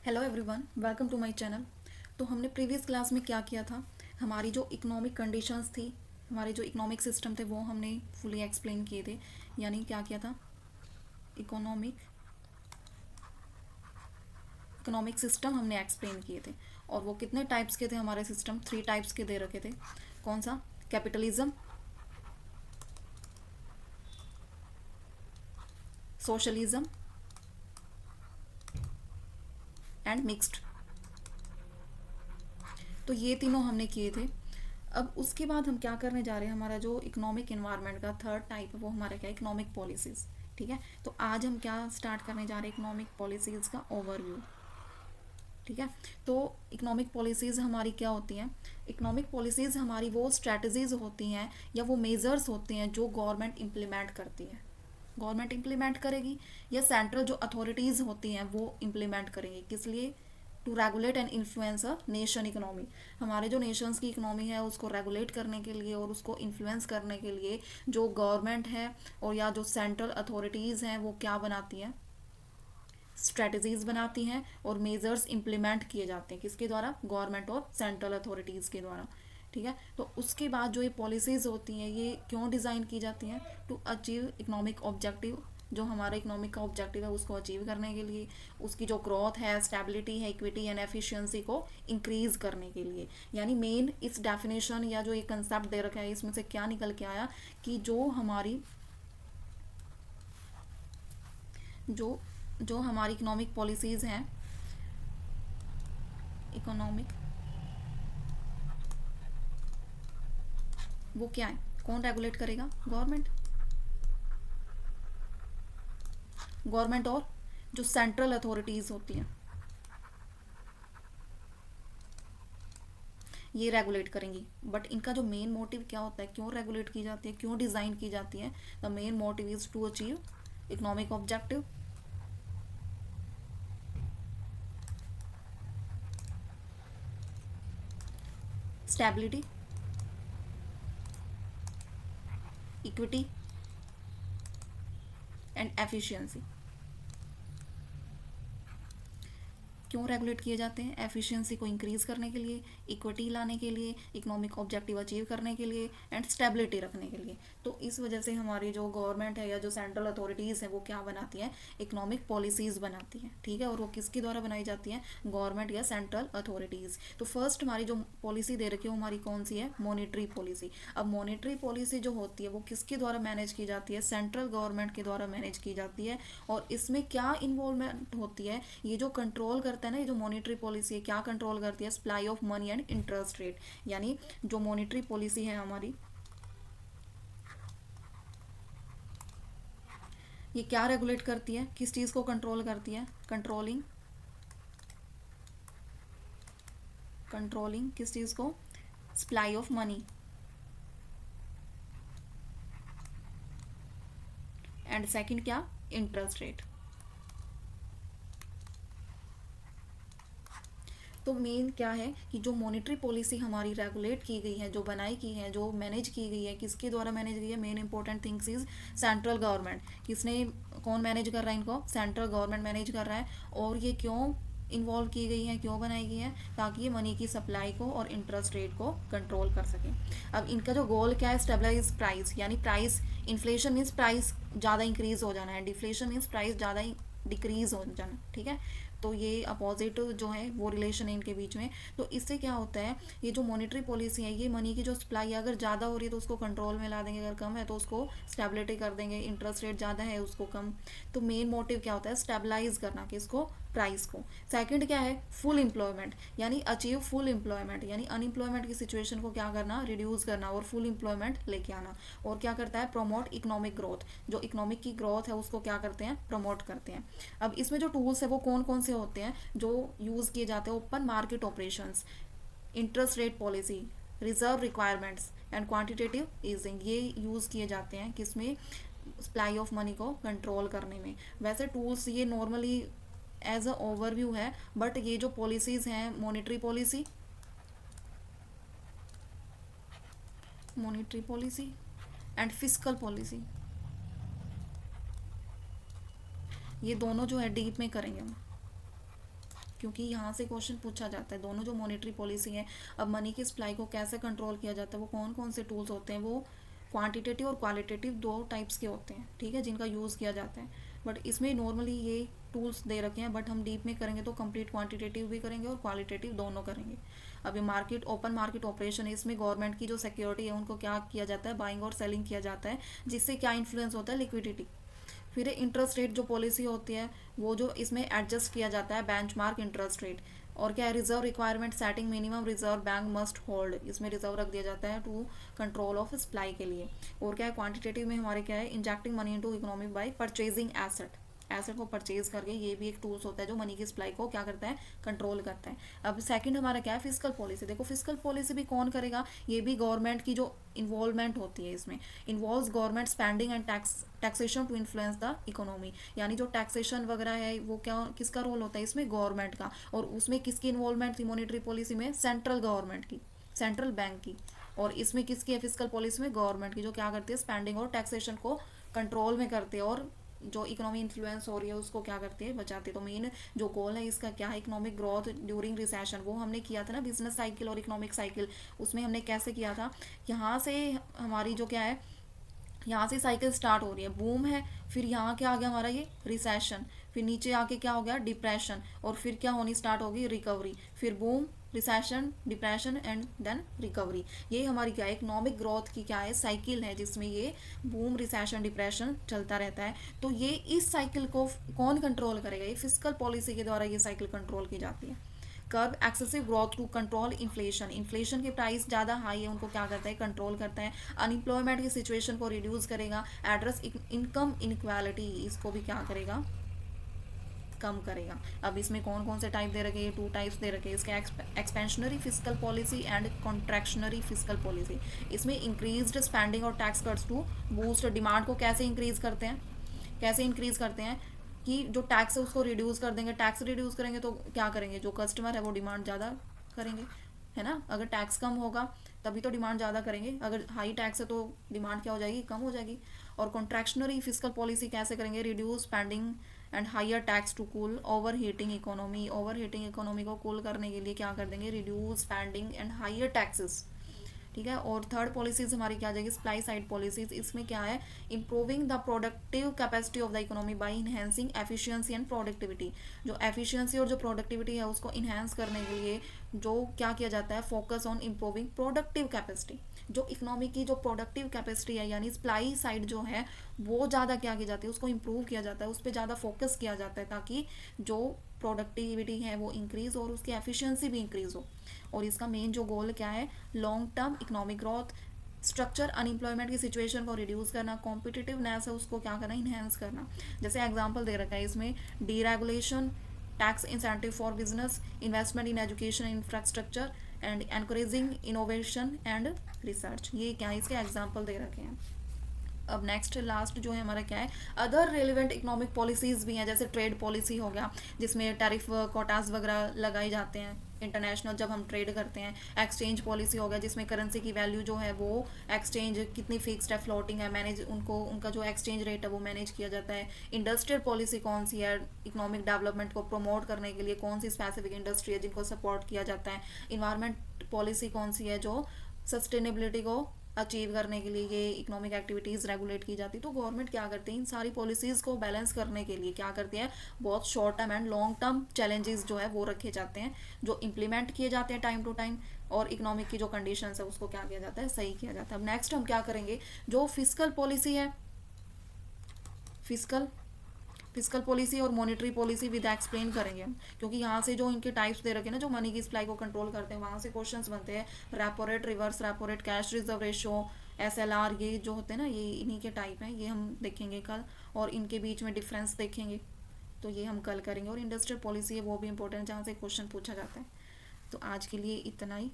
Hello everyone, welcome to my channel. तो हमने previous class में क्या किया था, हमारी जो इकोनॉमिक कंडीशंस थी, हमारे जो इकोनॉमिक सिस्टम थे वो हमने फुली एक्सप्लेन किए थे। यानी क्या किया था, इकोनॉमिक इकोनॉमिक सिस्टम हमने एक्सप्लेन किए थे। और वो कितने टाइप्स के थे, हमारे सिस्टम 3 टाइप्स के दे रखे थे। कौन सा? Capitalism, socialism and mixed. तो ये तीनों हमने किए थे। अब उसके बाद हम क्या करने जा रहे हैं, हमारा जो इकोनॉमिक इन्वायरमेंट का थर्ड टाइप है वो हमारा क्या है, इकोनॉमिक पॉलिसीज़। ठीक है, तो आज हम क्या स्टार्ट करने जा रहे हैं, इकोनॉमिक पॉलिसीज़ का ओवरव्यू। ठीक है, तो इकोनॉमिक पॉलिसीज़ हमारी क्या होती हैं? इकोनॉमिक पॉलिसीज़ हमारी वो स्ट्रैटेजीज़ होती हैं या वो मेजर्स होते हैं जो गवर्नमेंट इम्प्लीमेंट करती है। गवर्नमेंट इम्प्लीमेंट करेगी या सेंट्रल जो अथॉरिटीज़ होती हैं वो इम्प्लीमेंट करेंगी। किस लिए? To regulate and influence a nation economy. हमारे जो नेशंस की इकोनॉमी है उसको रेगुलेट करने के लिए और उसको इन्फ्लुएंस करने के लिए जो गवर्नमेंट है और या जो सेंट्रल अथॉरिटीज़ हैं वो क्या बनाती हैं, स्ट्रेटजीज बनाती हैं और मेजर्स इम्प्लीमेंट किए जाते हैं। किसके द्वारा? गवर्नमेंट और सेंट्रल अथॉरिटीज़ के द्वारा। ठीक है, तो उसके बाद जो ये पॉलिसीज़ होती हैं ये क्यों डिज़ाइन की जाती हैं? To achieve economic objective. जो हमारा इकोनॉमिक का ऑब्जेक्टिव है उसको अचीव करने के लिए, उसकी जो ग्रोथ है, स्टेबिलिटी है, इक्विटी एंड एफिशिएंसी को इंक्रीज करने के लिए। यानी मेन इस डेफिनेशन या जो ये कंसेप्ट दे रखा है इसमें से क्या निकल के आया कि जो जो हमारी इकोनॉमिक पॉलिसीज़ हैं, इकोनॉमिक, वो क्या है, कौन रेगुलेट करेगा? गवर्नमेंट। गवर्नमेंट और जो सेंट्रल अथॉरिटीज़ होती हैं ये रेगुलेट करेंगी। बट इनका जो मेन मोटिव क्या होता है, क्यों रेगुलेट की जाती है, क्यों डिज़ाइन की जाती है? The main motive is to achieve economic objective, stability, equity and efficiency. क्यों रेगुलेट किए जाते हैं? एफिशिएंसी को इंक्रीज करने के लिए, इक्विटी लाने के लिए, इकोनॉमिक ऑब्जेक्टिव अचीव करने के लिए एंड स्टेबिलिटी रखने के लिए। तो इस वजह से हमारी जो गवर्नमेंट है या जो सेंट्रल अथॉरिटीज़ हैं वो क्या बनाती हैं, इकोनॉमिक पॉलिसीज़ बनाती हैं। ठीक है, और वो किसके द्वारा बनाई जाती हैं? गवर्नमेंट या सेंट्रल अथॉरिटीज़। तो फर्स्ट हमारी जो पॉलिसी दे रखी है वो हमारी कौन सी है? Monetary policy. अब मॉनिटरी पॉलिसी जो होती है वो किसके द्वारा मैनेज की जाती है? सेंट्रल गवर्नमेंट के द्वारा मैनेज की जाती है। और इसमें क्या इन्वॉल्वमेंट होती है? ये जो कंट्रोल करता है ना, ये जो मॉनिटरी पॉलिसी है क्या कंट्रोल करती है? Supply of money and interest rate. यानी जो मॉनिटरी पॉलिसी है हमारी, ये क्या रेगुलेट करती है? किस चीज़ को कंट्रोल करती है? कंट्रोलिंग किस चीज़ को? Supply of money and second क्या? Interest rate. तो मेन क्या है कि जो मॉनेटरी पॉलिसी हमारी रेगुलेट की गई है, जो बनाई की है, जो मैनेज की गई है, किसके द्वारा मैनेज की है? Main important things is central government. किसने, कौन मैनेज कर रहा है इनको? सेंट्रल गवर्नमेंट मैनेज कर रहा है। और ये क्यों इन्वॉल्व की गई है, क्यों बनाई गई है? ताकि ये मनी की सप्लाई को और इंटरेस्ट रेट को कंट्रोल कर सकें। अब इनका जो गोल क्या है? Stabilize price. यानी प्राइस, इन्फ्लेशन मीन्स प्राइस ज़्यादा इंक्रीज हो जाना है, डिफ्लेशन मीन्स प्राइस ज़्यादा डिक्रीज हो जाना। ठीक है, तो ये अपोजिट जो है वो रिलेशन है इनके बीच में। तो इससे क्या होता है, ये जो मॉनेटरी पॉलिसी है ये मनी की जो सप्लाई अगर ज़्यादा हो रही है तो उसको कंट्रोल में ला देंगे, अगर कम है तो उसको स्टेबिलिटी कर देंगे, इंटरेस्ट रेट ज़्यादा है उसको कम। तो मेन मोटिव क्या होता है? स्टेबलाइज करना, किसको? प्राइस को। सेकंड क्या है? फुल एम्प्लॉयमेंट, यानी अचीव फुल एम्प्लॉयमेंट, यानी अनएम्प्लॉयमेंट की सिचुएशन को क्या करना? रिड्यूस करना और फुल एम्प्लॉयमेंट लेके आना। और क्या करता है? प्रमोट इकोनॉमिक ग्रोथ, जो इकोनॉमिक की ग्रोथ है उसको क्या करते हैं? प्रमोट करते हैं। अब इसमें जो टूल्स है वो कौन कौन से होते हैं जो यूज़ किए जाते हैं? Open market operations, interest rate policy, reserve requirements and quantitative easing, ये यूज़ किए जाते हैं किसमें? सप्लाई ऑफ मनी को कंट्रोल करने में। वैसे टूल्स ये नॉर्मली एज अ ओवरव्यू है, बट ये जो पॉलिसीज़ हैं, monetary policy and fiscal policy, ये दोनों जो है डीप में करेंगे हम। क्योंकि यहाँ से क्वेश्चन पूछा जाता है। दोनों जो मॉनेटरी पॉलिसी है, अब मनी की सप्लाई को कैसे कंट्रोल किया जाता है, वो कौन कौन से टूल्स होते हैं, वो क्वांटिटेटिव और क्वालिटेटिव दो टाइप्स के होते हैं, ठीक है, जिनका यूज़ किया जाता है। बट इसमें नॉर्मली ये टूल्स दे रखे हैं, बट हम डीप में करेंगे तो कंप्लीट क्वांटिटेटिव भी करेंगे और क्वालिटेटिव दोनों करेंगे। अभी मार्केट, ओपन मार्केट ऑपरेशन है, इसमें गवर्नमेंट की जो सिक्योरिटी है उनको क्या किया जाता है, बाइंग और सेलिंग किया जाता है, जिससे क्या इन्फ्लुएंस होता है, लिक्विडिटी। फिर इंटरेस्ट रेट जो पॉलिसी होती है वो जो इसमें एडजस्ट किया जाता है, बेंचमार्क इंटरेस्ट रेट। और क्या है, reserve requirement setting, minimum reserve bank must hold, इसमें रिजर्व रख दिया जाता है टू कंट्रोल ऑफ सप्लाई के लिए। और क्या है, क्वांटिटेटिव में हमारे क्या है, injecting money into economy bye purchasing asset, asset को परचेज करके, ये भी एक टूल्स होता है जो मनी की सप्लाई को क्या करता है, कंट्रोल करता है। अब सेकंड हमारा क्या है, फिस्कल पॉलिसी। देखो फिस्कल पॉलिसी भी कौन करेगा, ये भी गवर्नमेंट की जो इन्वॉल्वमेंट होती है, इसमें involves government spending and taxation to influence the economy. यानी जो टैक्सेशन वगैरह है वो क्या, किसका रोल होता है इसमें, गवर्नमेंट का। और उसमें किसकी इन्वॉल्वमेंट थी मॉनेटरी पॉलिसी में, सेंट्रल गवर्नमेंट की, सेंट्रल बैंक की। और इसमें किसकी है, फिस्कल पॉलिसी में गवर्नमेंट की, जो क्या करती है, स्पेंडिंग और टैक्सेशन को कंट्रोल में करते हैं और जो इकोनॉमी इन्फ्लुएंस हो रही है उसको क्या करती है, बचाती है। तो मेन जो गोल है इसका क्या है, इकोनॉमिक ग्रोथ ड्यूरिंग रिसेशन। वो हमने किया था ना, बिजनेस साइकिल और इकोनॉमिक साइकिल, उसमें हमने कैसे किया था, यहाँ से हमारी जो क्या है, यहाँ से साइकिल स्टार्ट हो रही है, बूम है, फिर यहाँ क्या आ गया हमारा ये रिसेशन, फिर नीचे आके क्या हो गया, डिप्रेशन, और फिर क्या होनी स्टार्ट होगी, रिकवरी, फिर boom, recession, depression and then recovery. ये हमारी क्या है, इकोनॉमिक ग्रोथ की क्या है, साइकिल है, जिसमें ये बूम, रिसेशन, डिप्रेशन चलता रहता है। तो ये इस साइकिल को कौन कंट्रोल करेगा, ये फिस्कल पॉलिसी के द्वारा ये साइकिल कंट्रोल की जाती है। Curb excessive growth to control inflation, inflation के प्राइस ज़्यादा हाई है उनको क्या करता है, कंट्रोल करता है। अनएम्प्लॉयमेंट की सिचुएशन को रिड्यूस करेगा। एड्रेस इनकम इनक्वालिटी, इसको भी क्या करेगा, कम करेगा। अब इसमें कौन कौन से टाइप दे रखे हैं, टू टाइप्स दे रखे हैं इसके, expansionary fiscal policy and contractionary fiscal policy. इसमें इंक्रीज्ड स्पेंडिंग और tax cuts to boost demand को कैसे इंक्रीज करते हैं, कैसे इंक्रीज करते हैं कि जो टैक्स है उसको रिड्यूस कर देंगे। टैक्स रिड्यूस करेंगे तो क्या करेंगे, जो कस्टमर है वो डिमांड ज़्यादा करेंगे, है ना। अगर टैक्स कम होगा तभी तो डिमांड ज़्यादा करेंगे, अगर हाई टैक्स है तो डिमांड क्या हो जाएगी, कम हो जाएगी। और कॉन्ट्रैक्शनरी फिस्कल पॉलिसी कैसे करेंगे, reduce spending and higher tax to cool overheating economy. Overheating economy को कूल करने के लिए क्या कर देंगे, reduce spending and higher taxes, ठीक है। और थर्ड पॉलिसीज हमारी क्या आ जाएगी, सप्लाई साइड पॉलिसीज। इसमें क्या है, improving the productive capacity of the economy bye enhancing efficiency and productivity. जो एफिशिएंसी और जो प्रोडक्टिविटी है उसको इन्हेंस करने के लिए जो क्या किया जाता है, focus on improving productive capacity. जो इकोनॉमी की जो प्रोडक्टिव कैपेसिटी है, यानी सप्लाई साइड जो है वो ज़्यादा क्या की जाती है, उसको इम्प्रूव किया जाता है, उस पर ज़्यादा फोकस किया जाता है, ताकि जो प्रोडक्टिविटी है वो इंक्रीज और उसकी एफिशिएंसी भी इंक्रीज हो। और इसका मेन जो गोल क्या है, long term economic growth, structure unemployment की सिचुएशन को रिड्यूस करना, कॉम्पिटिटिवनेस है उसको क्या करना, इन्हेंस करना। जैसे एग्जांपल दे रखा है इसमें, deregulation, tax incentive for business, investment in education infrastructure and encouraging innovation and research. ये क्या है, इसके एग्जाम्पल दे रखे हैं। अब नेक्स्ट लास्ट जो है हमारा क्या है, अदर रेलिवेंट इकोनॉमिक पॉलिसीज भी हैं, जैसे ट्रेड पॉलिसी हो गया जिसमें टैरिफ कोटास वगैरह लगाए जाते हैं इंटरनेशनल जब हम ट्रेड करते हैं। एक्सचेंज पॉलिसी हो गया जिसमें करेंसी की वैल्यू जो है वो एक्सचेंज कितनी फिक्स्ड है, फ्लोटिंग है, मैनेज उनको उनका जो एक्सचेंज रेट है वो मैनेज किया जाता है। इंडस्ट्रियल पॉलिसी कौन सी है, इकोनॉमिक डेवलपमेंट को प्रमोट करने के लिए कौन सी स्पेसिफिक इंडस्ट्री है जिनको सपोर्ट किया जाता है। इन्वायरमेंट पॉलिसी कौन सी है, जो सस्टेनेबिलिटी को अचीव करने के लिए ये इकोनॉमिक एक्टिविटीज़ रेगुलेट की जाती है। तो गवर्नमेंट क्या करती है, इन सारी पॉलिसीज़ को बैलेंस करने के लिए क्या करती है, बहुत short term and long term challenges जो है वो रखे जाते हैं, जो इम्प्लीमेंट किए जाते हैं टाइम टू टाइम, और इकोनॉमिक की जो कंडीशंस है उसको क्या किया जाता है, सही किया जाता है। अब नेक्स्ट हम क्या करेंगे, जो फिस्कल पॉलिसी है, फिस्कल पॉलिसी और मॉनेटरी पॉलिसी विद एक्सप्लेन करेंगे हम, क्योंकि यहाँ से जो इनके टाइप्स दे रखे हैं ना, जो मनी की सप्लाई को कंट्रोल करते हैं, वहाँ से क्वेश्चंस बनते हैं। Repo rate, reverse repo rate, cash reserve ratio, SLR, ये जो होते हैं ना, ये इन्हीं के टाइप हैं, ये हम देखेंगे कल। और इनके बीच में डिफरेंस देखेंगे, तो ये हम कल करेंगे। और इंडस्ट्रियल पॉलिसी है वो भी इंपॉर्टेंट, जहाँ से क्वेश्चन पूछा जाता है। तो आज के लिए इतना ही।